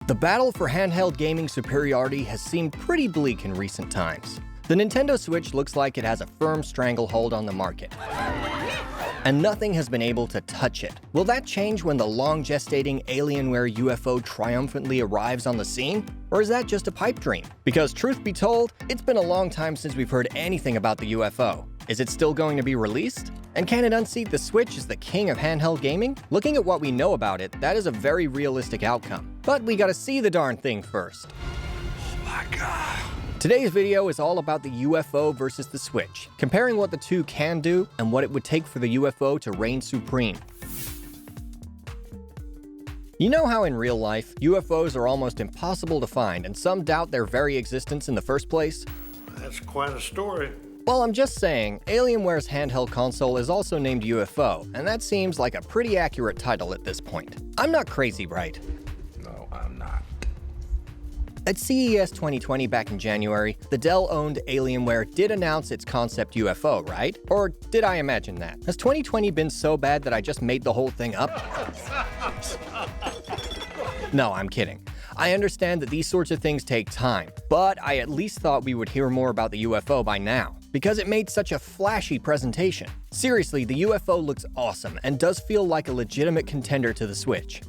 The battle for handheld gaming superiority has seemed pretty bleak in recent times. The Nintendo Switch looks like it has a firm stranglehold on the market, and nothing has been able to touch it. Will that change when the long-gestating Alienware UFO triumphantly arrives on the scene? Or is that just a pipe dream? Because truth be told, it's been a long time since we've heard anything about the UFO. Is it still going to be released? And can it unseat the Switch as the king of handheld gaming? Looking at what we know about it, that is a very realistic outcome. But we gotta see the darn thing first. Oh my god. Today's video is all about the UFO versus the Switch, comparing what the two can do and what it would take for the UFO to reign supreme. You know how in real life, UFOs are almost impossible to find and some doubt their very existence in the first place? That's quite a story. Well, I'm just saying, Alienware's handheld console is also named UFO, and that seems like a pretty accurate title at this point. I'm not crazy, right? No, I'm not. At CES 2020 back in January, the Dell-owned Alienware did announce its concept UFO, right? Or did I imagine that? Has 2020 been so bad that I just made the whole thing up? No, I'm kidding. I understand that these sorts of things take time, but I at least thought we would hear more about the UFO by now, because it made such a flashy presentation. Seriously, the UFO looks awesome and does feel like a legitimate contender to the Switch.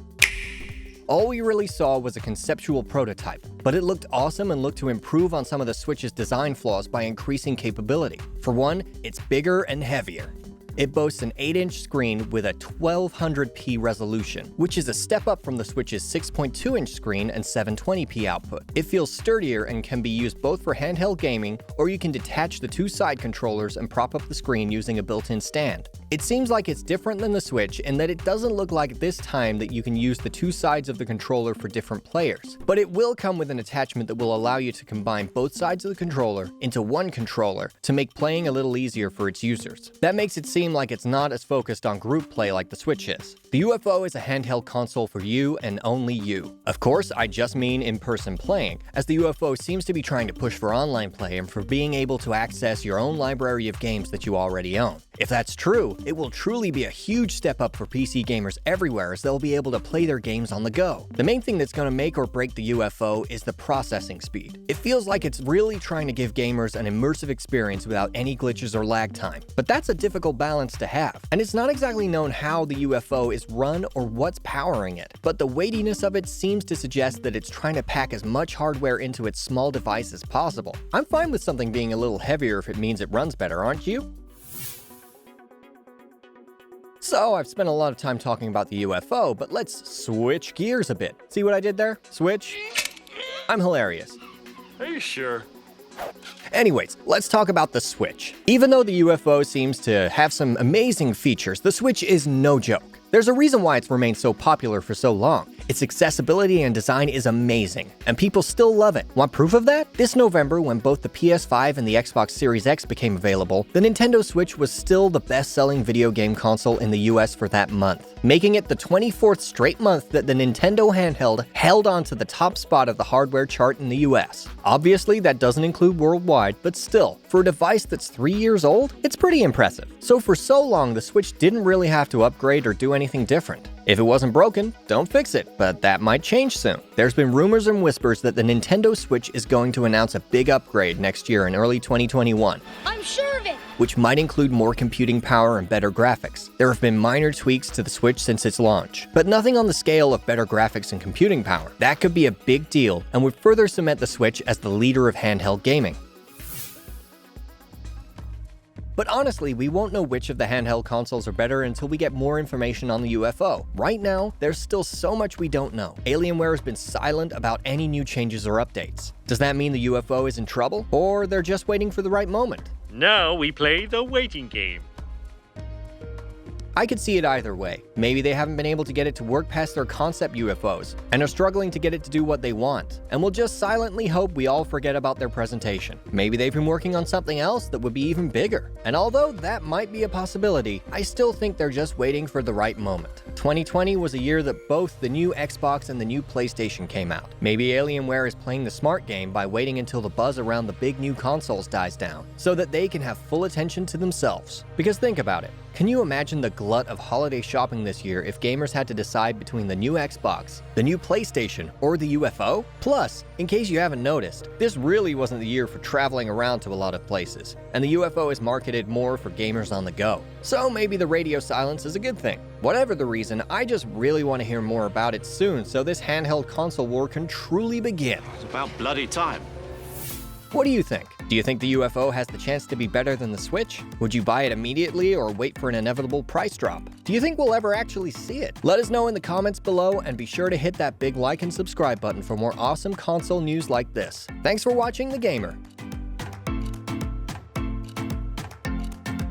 All we really saw was a conceptual prototype, but it looked awesome and looked to improve on some of the Switch's design flaws by increasing capability. For one, it's bigger and heavier. It boasts an 8-inch screen with a 1200p resolution, which is a step up from the Switch's 6.2-inch screen and 720p output. It feels sturdier and can be used both for handheld gaming, or you can detach the two side controllers and prop up the screen using a built-in stand. It seems like it's different than the Switch in that it doesn't look like this time that you can use the two sides of the controller for different players, but it will come with an attachment that will allow you to combine both sides of the controller into one controller to make playing a little easier for its users. That makes it seem like it's not as focused on group play like the Switch is. The UFO is a handheld console for you and only you. Of course, I just mean in-person playing, as the UFO seems to be trying to push for online play and for being able to access your own library of games that you already own. If that's true, it will truly be a huge step up for PC gamers everywhere, as they'll be able to play their games on the go. The main thing that's going to make or break the UFO is the processing speed. It feels like it's really trying to give gamers an immersive experience without any glitches or lag time. But that's a difficult balance to have, and it's not exactly known how the UFO is run or what's powering it, but the weightiness of it seems to suggest that it's trying to pack as much hardware into its small device as possible. I'm fine with something being a little heavier if it means it runs better, aren't you? So, I've spent a lot of time talking about the UFO, but let's switch gears a bit. See what I did there? Switch? I'm hilarious. Are you sure? Anyways, let's talk about the Switch. Even though the UFO seems to have some amazing features, the Switch is no joke. There's a reason why it's remained so popular for so long. Its accessibility and design is amazing, and people still love it. Want proof of that? This November, when both the PS5 and the Xbox Series X became available, the Nintendo Switch was still the best-selling video game console in the US for that month, making it the 24th straight month that the Nintendo handheld held on to the top spot of the hardware chart in the US. Obviously, that doesn't include worldwide, but still, for a device that's 3 years old, it's pretty impressive. So for so long, the Switch didn't really have to upgrade or do anything different. If it wasn't broken, don't fix it, but that might change soon. There's been rumors and whispers that the Nintendo Switch is going to announce a big upgrade next year in early 2021. I'm sure of it! Which might include more computing power and better graphics. There have been minor tweaks to the Switch since its launch, but nothing on the scale of better graphics and computing power. That could be a big deal and would further cement the Switch as the leader of handheld gaming. But honestly, we won't know which of the handheld consoles are better until we get more information on the UFO. Right now, there's still so much we don't know. Alienware has been silent about any new changes or updates. Does that mean the UFO is in trouble? Or they're just waiting for the right moment? Now we play the waiting game. I could see it either way. Maybe they haven't been able to get it to work past their concept UFOs, and are struggling to get it to do what they want, and we'll just silently hope we all forget about their presentation. Maybe they've been working on something else that would be even bigger. And although that might be a possibility, I still think they're just waiting for the right moment. 2020 was a year that both the new Xbox and the new PlayStation came out. Maybe Alienware is playing the smart game by waiting until the buzz around the big new consoles dies down, so that they can have full attention to themselves. Because think about it. Can you imagine the glut of holiday shopping this year if gamers had to decide between the new Xbox, the new PlayStation, or the UFO? Plus, in case you haven't noticed, this really wasn't the year for traveling around to a lot of places, and the UFO is marketed more for gamers on the go. So maybe the radio silence is a good thing. Whatever the reason, I just really want to hear more about it soon so this handheld console war can truly begin. It's about bloody time. What do you think? Do you think the UFO has the chance to be better than the Switch? Would you buy it immediately or wait for an inevitable price drop? Do you think we'll ever actually see it? Let us know in the comments below, and be sure to hit that big like and subscribe button for more awesome console news like this. Thanks for watching The Gamer.